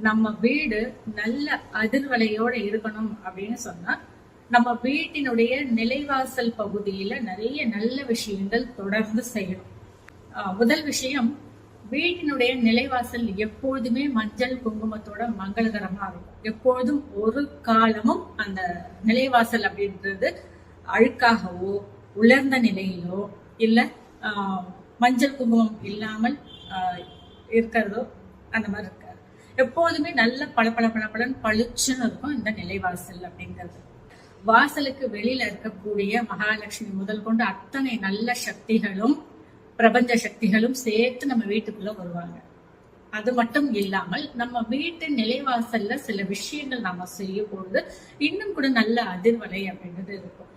நம்ம வீடு நல்ல அதிர்வலையோட இருக்கணும் அப்படின்னு சொன்னா நம்ம வீட்டினுடைய நிலைவாசல் பகுதியில நிறைய நல்ல விஷயங்கள் தொடர்ந்து செய்யணும். முதல் விஷயம், வீட்டினுடைய நிலைவாசல் எப்பொழுதுமே மஞ்சள் குங்குமத்தோட மங்களகரமா இருக்கும். எப்பொழுதும் ஒரு காலமும் அந்த நிலைவாசல் அப்படின்றது அழுக்காகவோ உலர்ந்த நிலையிலோ இல்ல மஞ்சள் குங்குமம் இல்லாமல் இருக்கிறதோ அந்த மாதிரி இருக்காது. எப்போதுமே நல்ல பளபளன்னு பளிச்சுன்னு இருக்கும் இந்த நிலைவாசல் அப்படிங்கிறது. வாசலுக்கு வெளியில இருக்கக்கூடிய மகாலட்சுமி முதல் கொண்டு அத்தனை நல்ல சக்திகளும் பிரபஞ்ச சக்திகளும் சேர்த்து நம்ம வீட்டுக்குள்ள வருவாங்க. அது மட்டும் இல்லாமல் நம்ம வீட்டு நிலைவாசல்ல சில விஷயங்கள் நாம செய்யும் பொழுது இன்னும் கூட நல்ல அதிர்வலை அப்படின்றது இருக்கும்.